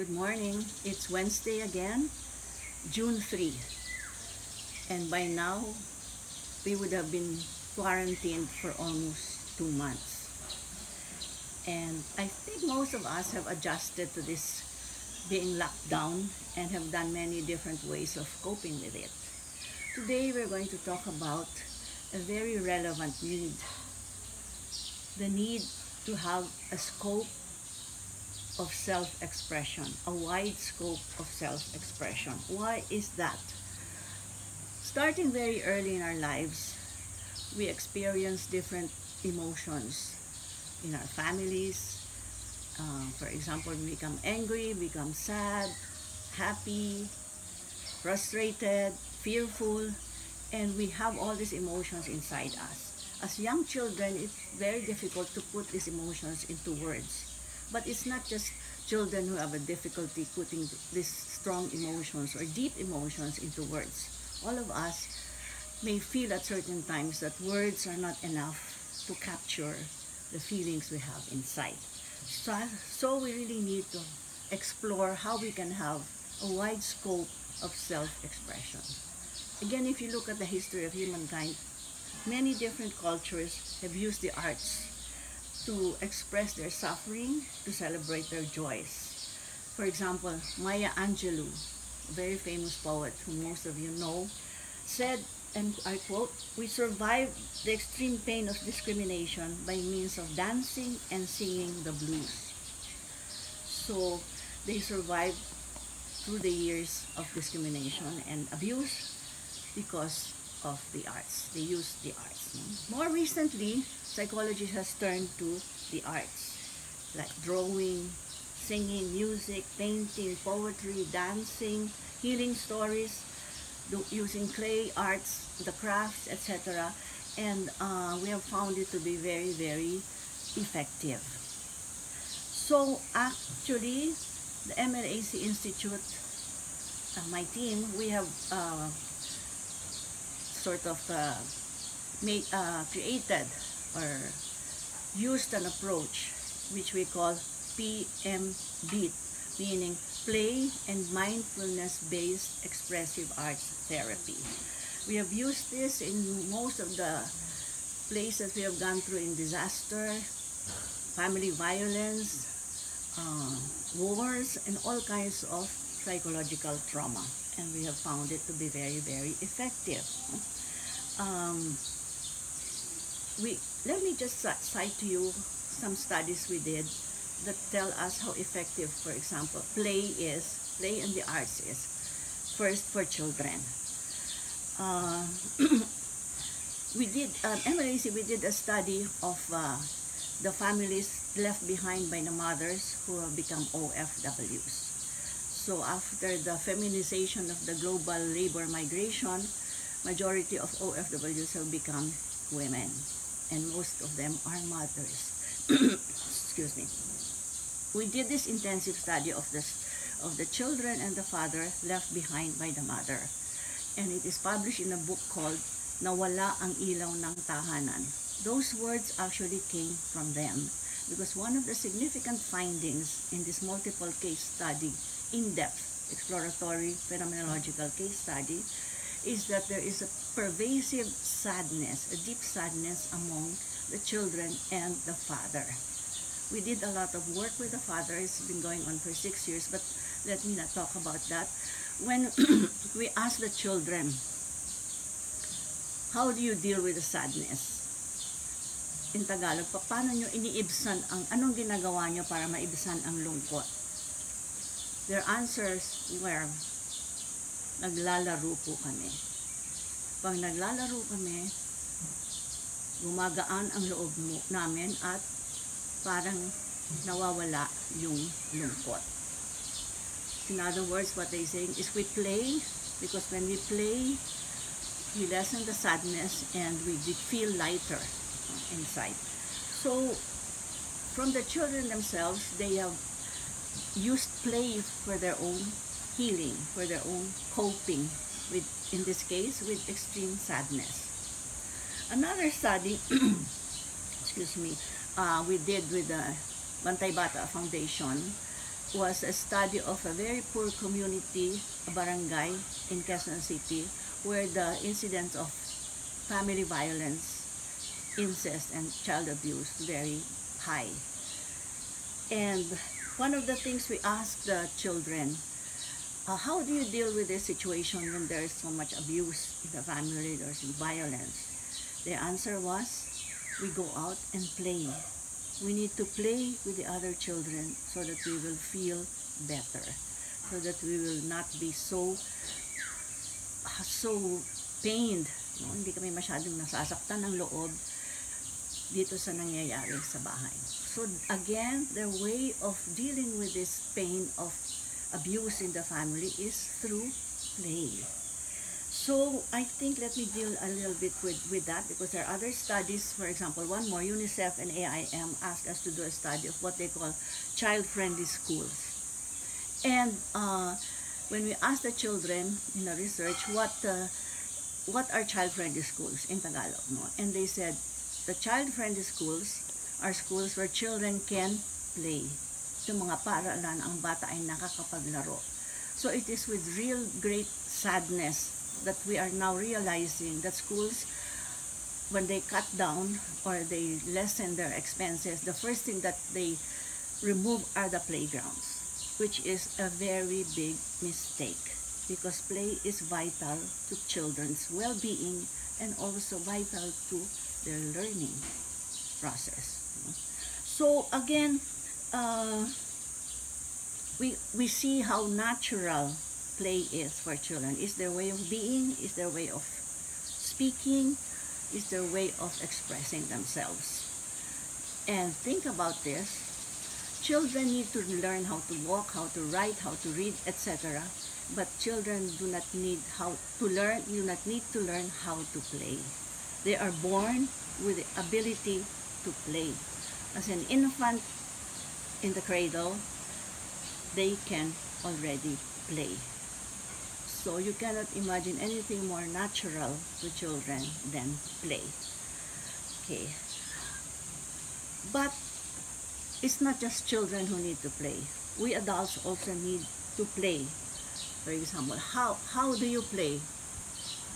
Good morning. It's Wednesday again, June 3. And by now, we would have been quarantined for almost 2 months. And I think most of us have adjusted to this being locked down and have done many different ways of coping with it. Today, we're going to talk about a very relevant need. The need to have a scope of self-expression, a wide scope of self-expression. Why is that? Starting very early in our lives, we experience different emotions in our families. For example, we become angry, become sad, happy, frustrated, fearful, and we have all these emotions inside us. As young children, it's very difficult to put these emotions into words. But it's not just children who have a difficulty putting these strong emotions or deep emotions into words. All of us may feel at certain times that words are not enough to capture the feelings we have inside. So we really need to explore how we can have a wide scope of self-expression. Again, if you look at the history of humankind, many different cultures have used the arts to express their suffering, to celebrate their joys. For example, Maya Angelou, a very famous poet who most of you know, said, and I quote, "We survived the extreme pain of discrimination by means of dancing and singing the blues." So they survived through the years of discrimination and abuse because of the arts. They use the arts. More recently, psychology has turned to the arts, like drawing, singing, music, painting, poetry, dancing, healing stories, using clay arts, the crafts, etc. And we have found it to be very, very effective. So actually, the MLAC Institute, my team, we have created or used an approach which we call PMBEAT, meaning Play and Mindfulness-Based Expressive Arts Therapy. We have used this in most of the places we have gone through in disaster, family violence, wars, and all kinds of psychological trauma. And we have found it to be very, very effective. Let me just cite to you some studies we did that tell us how effective, for example, play in the arts is. First, for children. We did a study of the families left behind by the mothers who have become OFWs. So after the feminization of the global labor migration, majority of OFWs have become women, and most of them are mothers. Excuse me. We did this intensive study of the children and the father left behind by the mother, and it is published in a book called "Nawala ang Ilaw ng Tahanan." Those words actually came from them, because one of the significant findings in this multiple case study, in-depth exploratory phenomenological case study, is that there is a pervasive sadness, a deep sadness among the children and the father. We did a lot of work with the father. It's been going on for 6 years, but let me not talk about that. When we asked the children, how do you deal with the sadness? In Tagalog, paano nyo iniibsan anong ginagawa nyo para maibsan ang lungkot? Their answers were, naglalaro po kami. Pag naglalaro kami, gumagaan ang loob namin at parang nawawala yung lungkot. In other words, what they're saying is we play, because when we play, we lessen the sadness and we feel lighter inside. So, from the children themselves, they have used play for their own healing, for their own coping with, in this case, with extreme sadness. Another study, excuse me, we did with the Bantay Bata Foundation was a study of a very poor community, a barangay in Quezon City, where the incidence of family violence, incest, and child abuse very high. And one of the things we asked the children, how do you deal with this situation when there is so much abuse in the family, there's violence? The answer was, we go out and play. We need to play with the other children so that we will feel better, so that we will not be so pained. No? Hindi kami masyadong nasasaktan ng loob dito sa nangyayari sa bahay. So again, the way of dealing with this pain of abuse in the family is through play. So I think let me deal a little bit with that, because there are other studies. For example, one more, UNICEF and AIM asked us to do a study of what they call child-friendly schools. And when we asked the children in the research what are child-friendly schools in Tagalog, no? And they said the child-friendly schools are schools where children can play. Yung mga paaralan, ang bata ay nakakapaglaro. So it is with real great sadness that we are now realizing that schools, when they cut down or they lessen their expenses, the first thing that they remove are the playgrounds, which is a very big mistake, because play is vital to children's well-being and also vital to their learning process. So again, we see how natural play is for children. Is their way of being, is their way of speaking, is their way of expressing themselves. And think about this. Children need to learn how to walk, how to write, how to read, etc. But children do not need how to learn, how to play. They are born with the ability to play. As an infant in the cradle, they can already play. So you cannot imagine anything more natural to children than play. Okay. But it's not just children who need to play. We adults also need to play. For example, how do you play?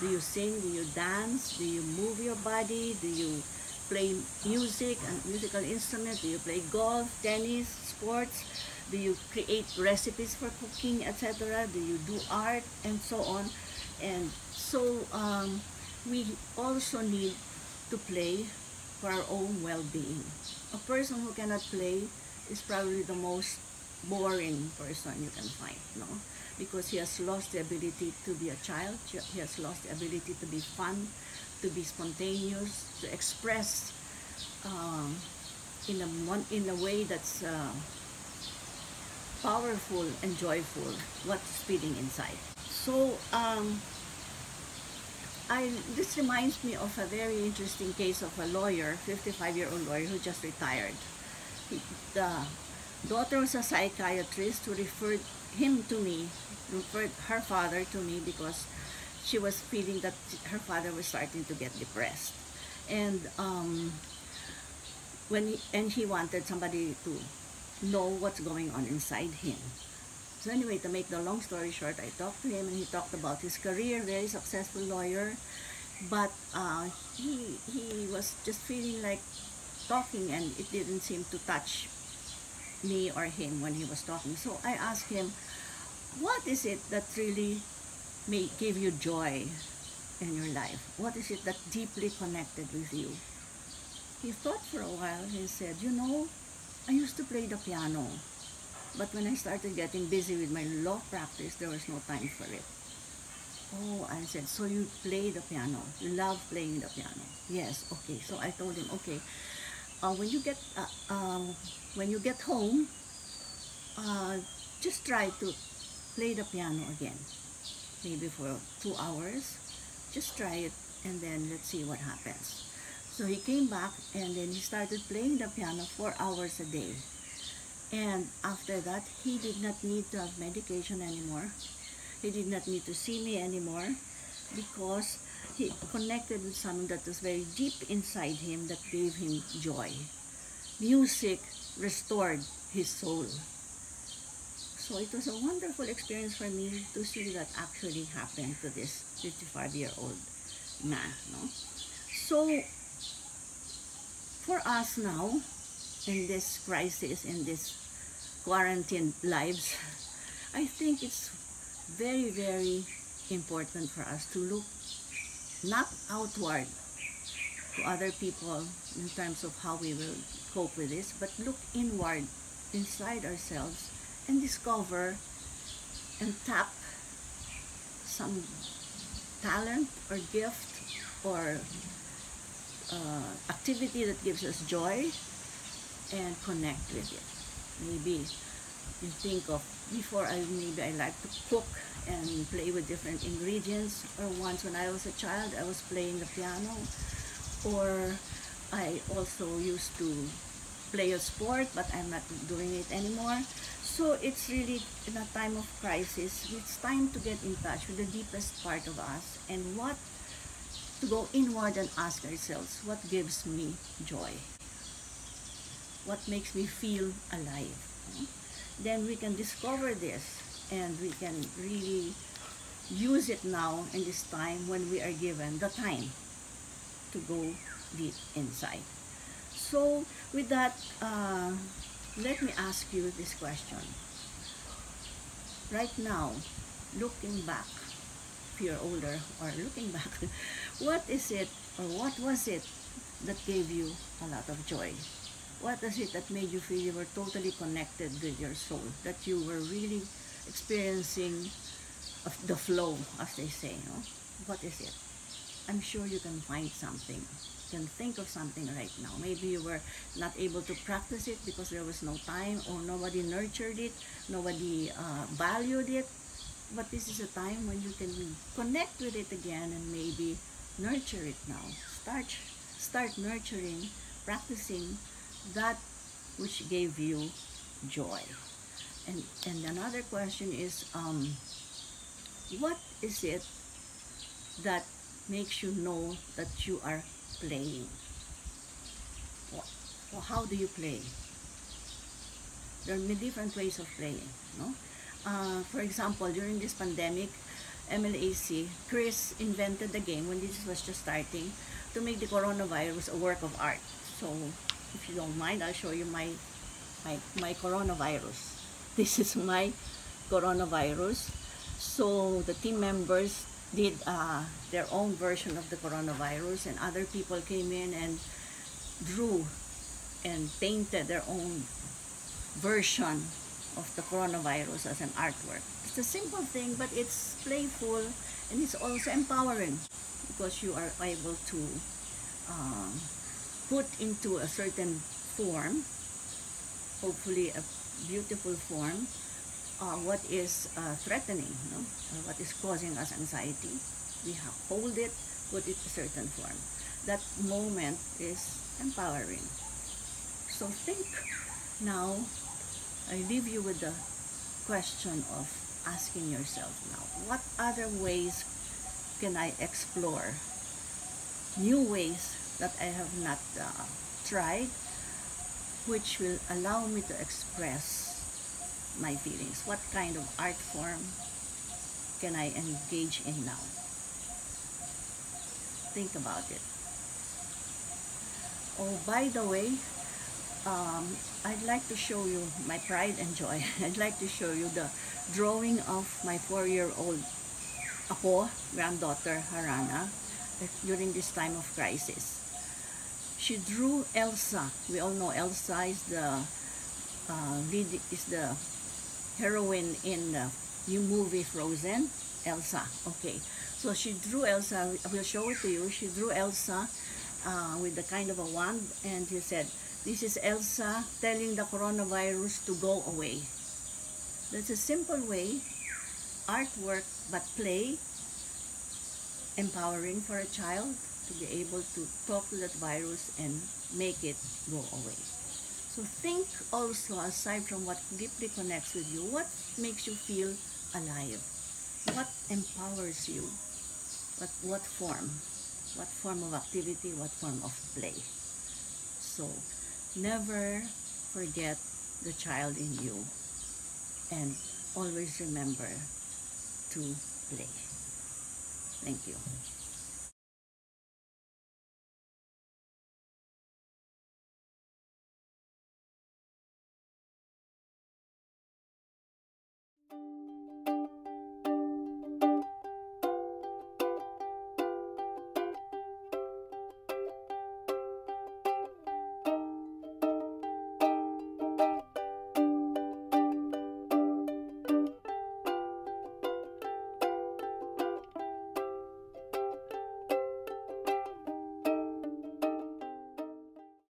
Do you sing? Do you dance? Do you move your body? Do you play music and musical instrument? Do you play golf, tennis, sports? Do you create recipes for cooking, etc.? Do you do art, and so on? And so we also need to play for our own well-being. A person who cannot play is probably the most boring person you can find, no? Because he has lost the ability to be a child. He has lost the ability to be fun, to be spontaneous, to express in a way that's powerful and joyful what's feeling inside. So this reminds me of a very interesting case of a lawyer, 55-year-old lawyer who just retired. The daughter was a psychiatrist who referred her father to me because she was feeling that her father was starting to get depressed. And he wanted somebody to know what's going on inside him. So anyway, to make the long story short, I talked to him and he talked about his career, very successful lawyer, but he was just feeling like talking and it didn't seem to touch me or him when he was talking. So I asked him, what is it that really gave you joy in your life? What is it that deeply connected with you? He thought for a while and he said, you know, I used to play the piano, but when I started getting busy with my law practice, there was no time for it. Oh, I said, so you play the piano? You love playing the piano? Yes, okay. So I told him, okay, when you get home, just try to play the piano again, maybe for 2 hours. Just try it, and then let's see what happens. So he came back, and then he started playing the piano 4 hours a day. And after that, he did not need to have medication anymore. He did not need to see me anymore, because he connected with something that was very deep inside him that gave him joy. Music restored his soul. So it was a wonderful experience for me to see that actually happen to this 55-year-old man. No? So for us now, in this crisis, in this quarantine lives, I think it's very, very important for us to look not outward to other people in terms of how we will cope with this, but look inward, inside ourselves, and discover and tap some talent or gift or activity that gives us joy and connect with it. Maybe you think of, before maybe I like to cook and play with different ingredients, or once when I was a child I was playing the piano, or I also used to play a sport, but I'm not doing it anymore. So it's really, in a time of crisis, it's time to get in touch with the deepest part of us, and to go inward and ask ourselves, what gives me joy? What makes me feel alive? Then we can discover this, and we can really use it now in this time when we are given the time to go deep inside. So with that, let me ask you this question. Right now, looking back, if you're older or looking back, what is it, or what was it that gave you a lot of joy? What is it that made you feel you were totally connected with your soul, that you were really experiencing the flow, as they say, no? What is it? I'm sure you can find something. You can think of something right now. Maybe you were not able to practice it because there was no time, or nobody nurtured it, nobody valued it. But this is a time when you can connect with it again and maybe nurture it now. Start nurturing, practicing that which gave you joy. And another question is, what is it that makes you know that you are playing? Well, how do you play? There are many different ways of playing, no? For example, during this pandemic, MLAC, Chris invented the game when this was just starting to make the coronavirus a work of art. So if you don't mind, I'll show you my coronavirus. This is my coronavirus. So the team members did their own version of the coronavirus, and other people came in and drew and painted their own version of the coronavirus as an artwork. It's a simple thing, but it's playful, and it's also empowering because you are able to put into a certain form, hopefully a beautiful form, what is threatening, no? What is causing us anxiety. We hold it, put it in a certain form. That moment is empowering. So think now, I leave you with the question of asking yourself now, what other ways can I explore? New ways that I have not tried, which will allow me to express my feelings. What kind of art form can I engage in now? Think about it. Oh, by the way, I'd like to show you my pride and joy. I'd like to show you the drawing of my 4-year-old apo, granddaughter, Harana, during this time of crisis. She drew Elsa. We all know Elsa is the heroine in the new movie Frozen. Elsa. Okay. So she drew Elsa. I will show it to you. She drew Elsa with the kind of a wand, and she said, "This is Elsa telling the coronavirus to go away." That's a simple way, artwork, but play, empowering for a child to be able to talk to that virus and make it go away. So think also, aside from what deeply connects with you, what makes you feel alive? What empowers you? What form? What form of activity? What form of play? So never forget the child in you, and always remember to play. Thank you.